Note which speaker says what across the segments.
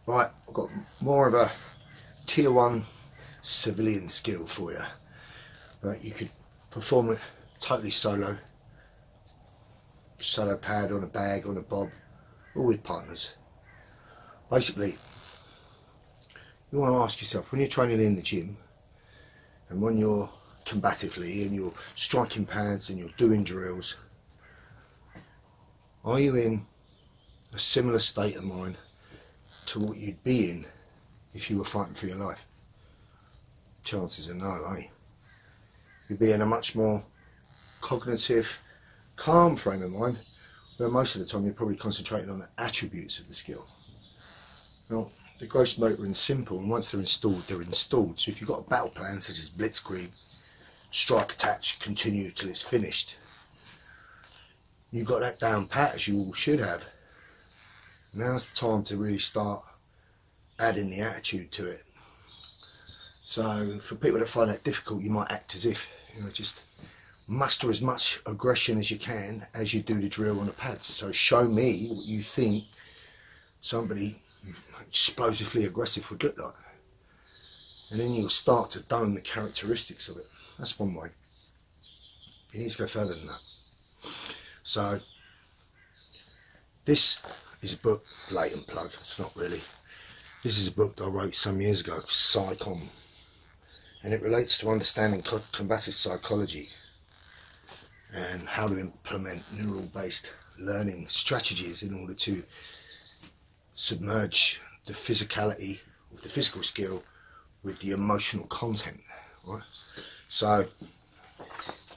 Speaker 1: Right, I've got more of a tier 1 civilian skill for you. Right, you could perform it totally solo pad, on a bag, on a bob, or with partners. Basically, you want to ask yourself, when you're training in the gym and when you're combatively and you're striking pads and you're doing drills, are you in a similar state of mind to what you'd be in if you were fighting for your life? Chances are no, eh? You'd be in a much more cognitive, calm frame of mind, where most of the time you're probably concentrating on the attributes of the skill. Now, the gross motor is simple, and once they're installed, they're installed. So if you've got a battle plan such as blitzkrieg, strike, attach, continue till it's finished, you've got that down pat, as you all should have. Now's the time to really start adding the attitude to it. So for people that find that difficult, you might act as if, just muster as much aggression as you can as you do the drill on the pads. So show me what you think somebody explosively aggressive would look like, and then you'll start to dome the characteristics of it. That's one way. You need to go further than that. So this is a book, blatant plug, it's not really. This is a book that I wrote some years ago, Psy Com, and it relates to understanding combative psychology and how to implement neural based learning strategies in order to submerge the physicality of the physical skill with the emotional content, right? So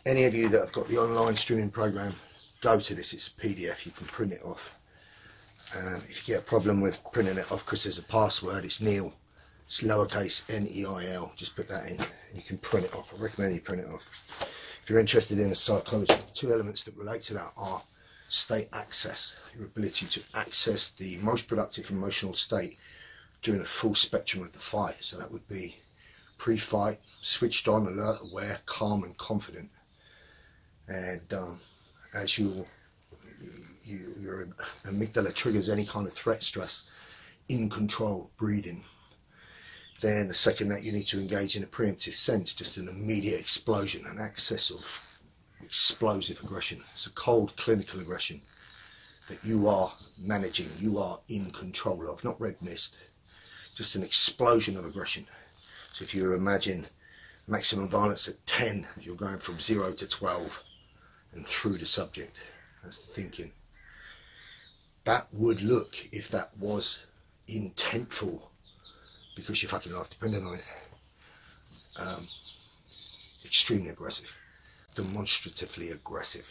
Speaker 1: any of you that have got the online streaming program, go to this. It's a PDF, you can print it off. If you get a problem with printing it off because there's a password, it's Neil, it's lowercase N-E-I-L, just put that in and you can print it off. I recommend you print it off. If you're interested in the psychology, two elements that relate to that are state access, your ability to access the most productive emotional state during the full spectrum of the fight. So that would be pre-fight, switched on, alert, aware, calm and confident. And as your amygdala triggers any kind of threat stress, in control, breathing, then the second that you need to engage in a preemptive sense, just an immediate explosion, an access of explosive aggression. It's a cold clinical aggression that you are managing, you are in control of, not red mist, just an explosion of aggression. So if you imagine maximum violence at 10, you're going from 0 to 12 and through the subject. That's the thinking. That would look, if that was intentful, because your fucking life depended on it, extremely aggressive, demonstratively aggressive,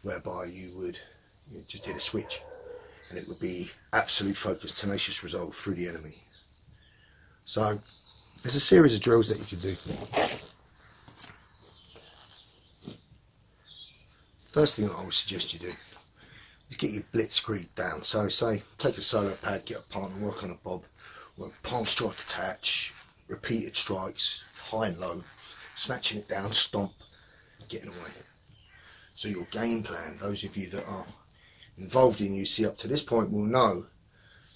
Speaker 1: whereby you would just hit a switch and it would be absolute focus, tenacious resolve through the enemy. So there's a series of drills that you can do. First thing that I would suggest you do is get your blitzkrieg down. So say, take a solo pad, get a partner, work on a bob, work palm strike attach, repeated strikes, high and low, snatching it down, stomp, getting away. So your game plan, those of you that are involved in UC up to this point will know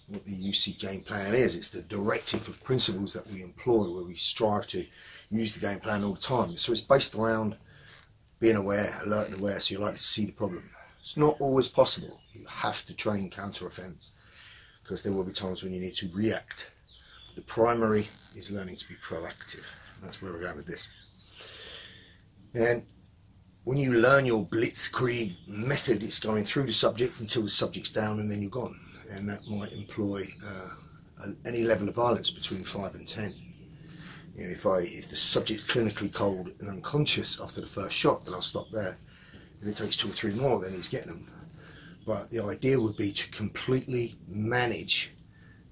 Speaker 1: what the UC game plan is. It's the directive of principles that we employ, where we strive to use the game plan all the time. So it's based around being aware, alert and aware, so you're likely to see the problem. It's not always possible. You have to train counter-offense, because there will be times when you need to react. The primary is learning to be proactive. That's where we're going with this. And when you learn your blitzkrieg method, it's going through the subject until the subject's down and then you're gone. And that might employ any level of violence between 5 and 10. You know, if the subject's clinically cold and unconscious after the first shot, then I'll stop there. If it takes 2 or 3 more, then he's getting them. But the idea would be to completely manage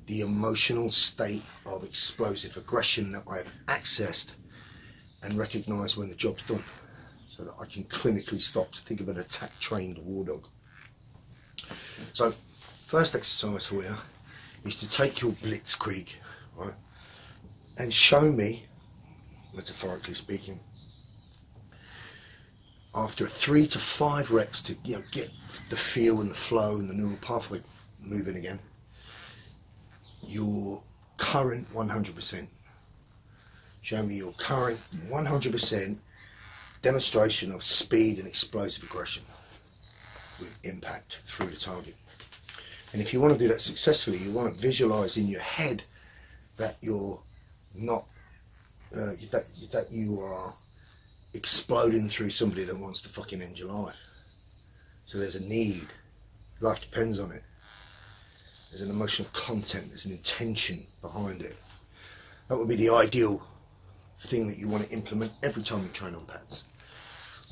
Speaker 1: the emotional state of explosive aggression that I've accessed and recognise when the job's done, so that I can clinically stop. To think of an attack-trained war dog. So, first exercise for you is to take your blitzkrieg, right, and show me, metaphorically speaking, after 3 to 5 reps to get the feel and the flow and the neural pathway moving again, your current 100%. Show me your current 100% demonstration of speed and explosive aggression with impact through the target. And if you want to do that successfully, you want to visualize in your head that you're not that you are exploding through somebody that wants to fucking end your life. So there's a need. Life depends on it. There's an emotional content, there's an intention behind it. That would be the ideal thing that you want to implement every time you train on pads,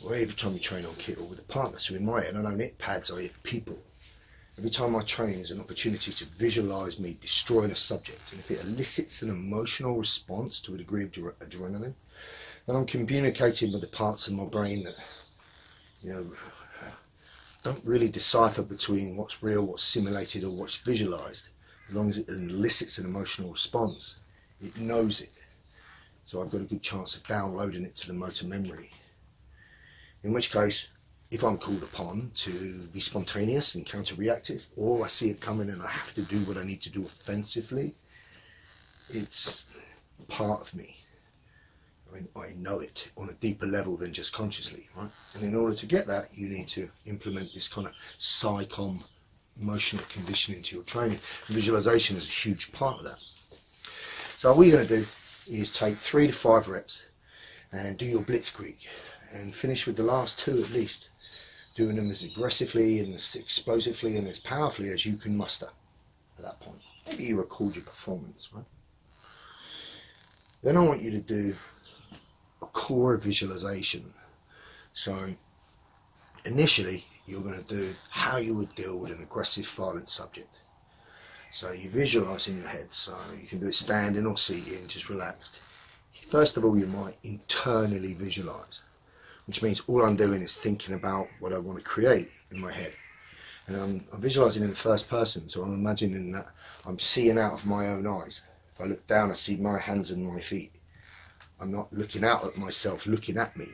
Speaker 1: or every time you train on kit or with a partner. So in my head, I don't hit pads, I hit people. Every time I train is an opportunity to visualize me destroying a subject, and if it elicits an emotional response to a degree of adrenaline, then I'm communicating with the parts of my brain that, you know, don't really decipher between what's real, what's simulated, or what's visualized. As long as it elicits an emotional response, it knows it. So I've got a good chance of downloading it to the motor memory. In which case, if I'm called upon to be spontaneous and counter-reactive, or I see it coming and I have to do what I need to do offensively, it's part of me. I mean, I know it on a deeper level than just consciously, right? And in order to get that, you need to implement this kind of Psy Com emotional conditioning to your training. Visualization is a huge part of that. So what you're going to do is take 3 to 5 reps and do your blitzkrieg and finish with the last 2 at least, doing them as aggressively and as explosively and as powerfully as you can muster at that point. Maybe you record your performance, right? Then I want you to do a core visualization. So initially you're going to do how you would deal with an aggressive, violent subject. So you visualize in your head, so you can do it standing or sitting, just relaxed. First of all, you might internally visualize, which means all I'm doing is thinking about what I want to create in my head. And I'm visualizing in the first person, so I'm imagining that I'm seeing out of my own eyes. If I look down, I see my hands and my feet. I'm not looking out at myself, looking at me.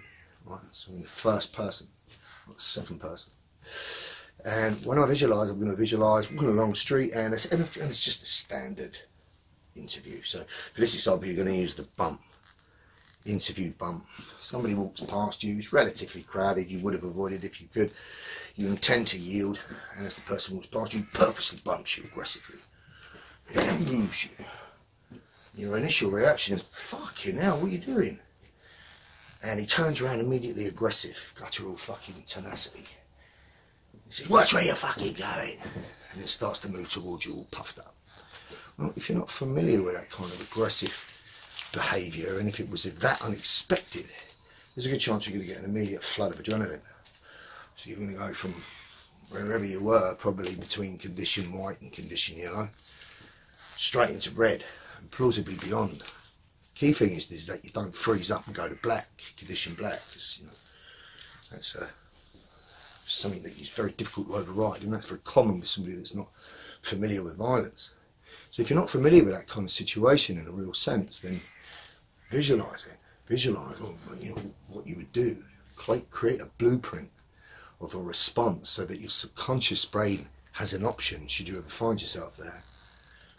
Speaker 1: Right? So in the first person, not the second person. And when I visualize, I'm going to visualize walking along the street, and it's just a standard interview. So for this example, you're going to use the bump. Interview bump. Somebody walks past you, it's relatively crowded, you would have avoided if you could. You intend to yield, and as the person walks past you, purposely bumps you aggressively. It moves you. Your initial reaction is, fucking hell, what are you doing? And he turns around immediately aggressive, guttural fucking tenacity. He says, watch where you're fucking going. And it starts to move towards you all puffed up. Well, if you're not familiar with that kind of aggressive behaviour, and if it was that unexpected, there's a good chance you're going to get an immediate flood of adrenaline. So you're going to go from wherever you were, probably between condition white and condition yellow, straight into red, and plausibly beyond. Key thing is that you don't freeze up and go to black, condition black, because you know that's something that is very difficult to override, and that's very common with somebody that's not familiar with violence. So if you're not familiar with that kind of situation in a real sense, then visualize it. Visualize what you would do. Create a blueprint of a response so that your subconscious brain has an option should you ever find yourself there.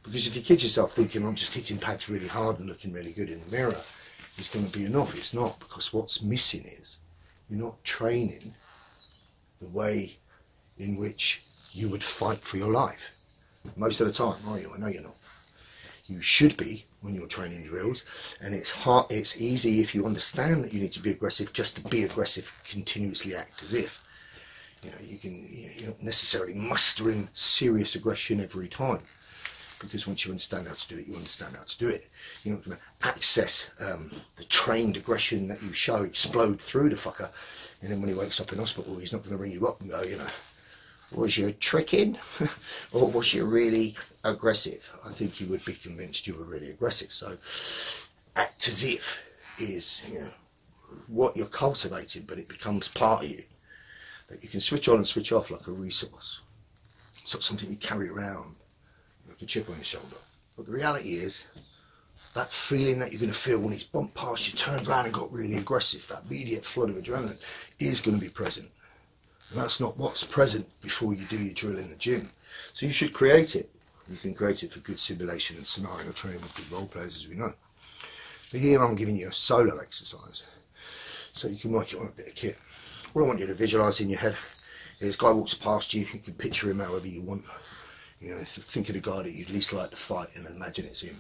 Speaker 1: Because if you kid yourself thinking I'm just hitting pads really hard and looking really good in the mirror, it's going to be enough. It's not, because what's missing is you're not training the way in which you would fight for your life. Most of the time, are you? I know you're not. You should be when you're training drills, and it's hard. It's easy if you understand that you need to be aggressive, just to be aggressive, continuously act as if. You know, you're not necessarily mustering serious aggression every time, because once you understand how to do it, you understand how to do it. You're not going to access the trained aggression that you show, explode through the fucker, and then when he wakes up in hospital, he's not going to ring you up and go, you know, was you tricking or was you really aggressive? I think you would be convinced you were really aggressive. So act as if is, you know, what you're cultivating, but it becomes part of you that you can switch on and switch off like a resource. It's not something you carry around like a chip on your shoulder. But the reality is that feeling that you're going to feel when he's bumped past you, turned around and got really aggressive, that immediate flood of adrenaline is going to be present. And that's not what's present before you do your drill in the gym. So you should create it. You can create it for good simulation and scenario training with good role players, as we know. But here I'm giving you a solo exercise, so you can work it on a bit of kit. What I want you to visualise in your head is this guy walks past you. You can picture him however you want. You know, think of the guy that you'd least like to fight and imagine it's him.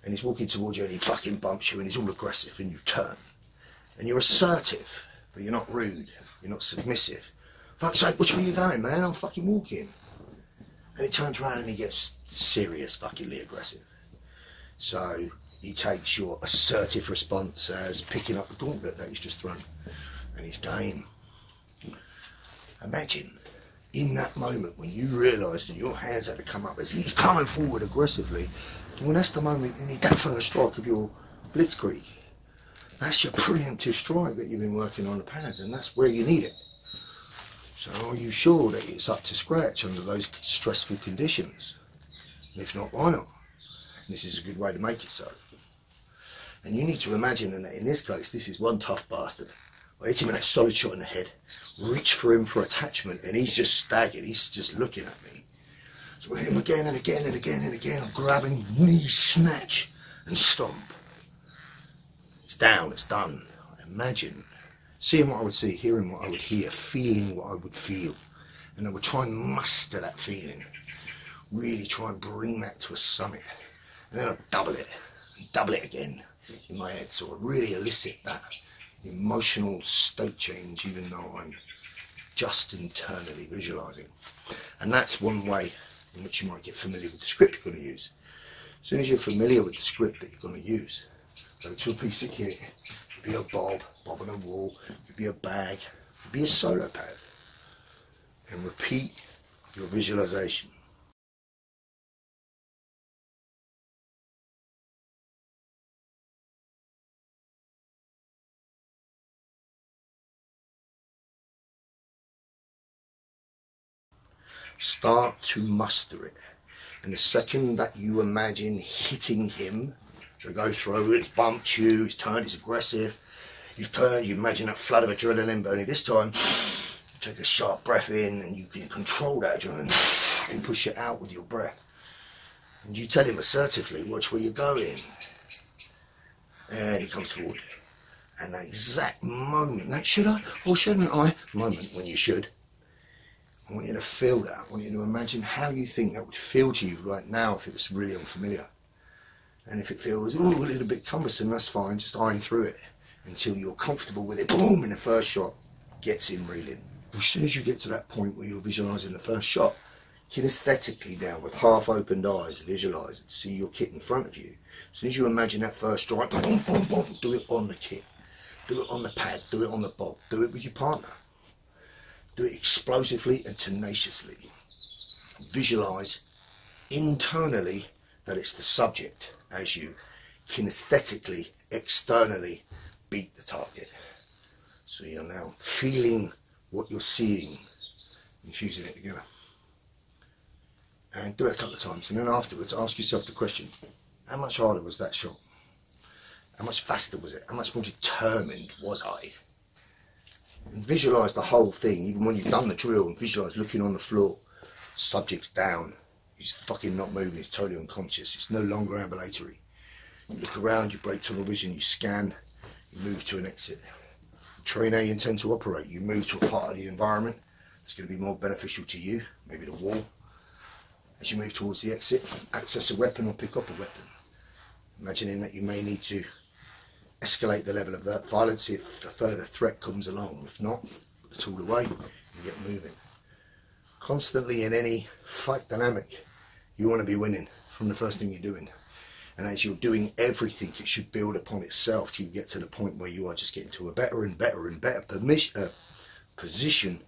Speaker 1: And he's walking towards you and he fucking bumps you and he's all aggressive, and you turn. And you're assertive, but you're not rude. You're not submissive. Fuck's sake, which way are you going, man? I'm fucking walking. And he turns around and he gets serious, fuckingly aggressive. So he takes your assertive response as picking up the gauntlet that he's just thrown. And he's game. Imagine in that moment when you realise that your hands had to come up as he's coming forward aggressively, well, that's the moment you need that first strike of your blitzkrieg. That's your preemptive strike that you've been working on the pads, and that's where you need it. So are you sure that it's up to scratch under those stressful conditions? And if not, why not? And this is a good way to make it so. And you need to imagine that in this case, this is one tough bastard. I hit him with a solid shot in the head, reach for him for attachment, and he's just staggered. He's just looking at me. So I hit him again and again and again and again. I'm grabbing, knee snatch and stomp. It's down, it's done. Imagine seeing what I would see, hearing what I would hear, feeling what I would feel. And I would try and muster that feeling. Really try and bring that to a summit. And then I'd double it again in my head. So I really elicit that emotional state change, even though I'm just internally visualising. And that's one way in which you might get familiar with the script you're going to use. As soon as you're familiar with the script that you're going to use, go to a piece of kit. It could be a bob on a wall, it could be a bag, it could be a solo pad, and repeat your visualisation. Start to muster it, and the second that you imagine hitting him, so go through it, he's bumped you, he's turned, he's aggressive, you've turned, you imagine that flood of adrenaline, but only this time you take a sharp breath in and you can control that adrenaline and push it out with your breath. And you tell him assertively, watch where you're going. And he comes forward. And that exact moment, that should I or shouldn't I moment when you should, I want you to feel that. I want you to imagine how you think that would feel to you right now if it was really unfamiliar. And if it feels a little bit cumbersome, that's fine. Just iron through it until you're comfortable with it. Boom! In the first shot, gets him reeling. As soon as you get to that point where you're visualising the first shot, kinesthetically now with half opened eyes, visualise it. See your kit in front of you. As soon as you imagine that first strike, boom, boom, boom, do it on the kit. Do it on the pad. Do it on the bob. Do it with your partner. Do it explosively and tenaciously. Visualise internally that it's the subject as you kinesthetically, externally beat the target. So you're now feeling what you're seeing and fusing it together. And do it a couple of times, and then afterwards ask yourself the question, how much harder was that shot? How much faster was it? How much more determined was I? And visualise the whole thing, even when you've done the drill, and visualise looking on the floor, subject's down, he's fucking not moving, he's totally unconscious, it's no longer ambulatory. You look around, you break tunnel vision, you scan, you move to an exit. Train how you intend to operate, you move to a part of the environment that's going to be more beneficial to you, maybe the wall. As you move towards the exit, access a weapon or pick up a weapon. Imagining that you may need to escalate the level of that violence if a further threat comes along. If not, put the tool away and get moving. Constantly in any fight dynamic, you want to be winning from the first thing you're doing. And as you're doing everything, it should build upon itself till you get to the point where you are just getting to a better and better and better position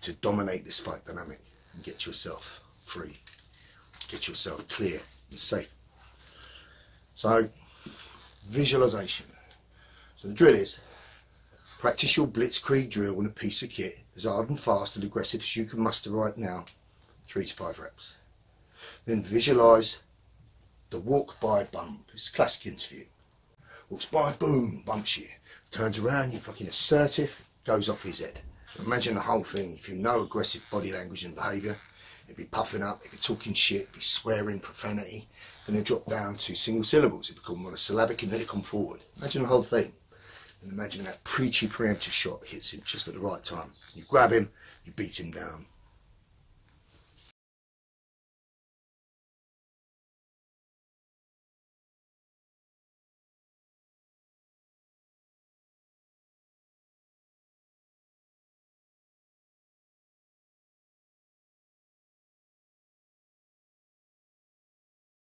Speaker 1: to dominate this fight dynamic and get yourself free, get yourself clear and safe. So, visualization. So the drill is, practice your blitzkrieg drill on a piece of kit as hard and fast and aggressive as you can muster right now, 3 to 5 reps. Then visualize the walk by bump. It's a classic interview. Walks by, boom, bumps you. Turns around, you're fucking assertive, goes off his head. So imagine the whole thing. If you know aggressive body language and behaviour, he'd be puffing up, he'd be talking shit, he'd be swearing, profanity, and then drop down to single syllables. He'd become monosyllabic and then he'd come forward. Imagine the whole thing. And imagine that preachy preemptive shot hits him just at the right time. You grab him, you beat him down.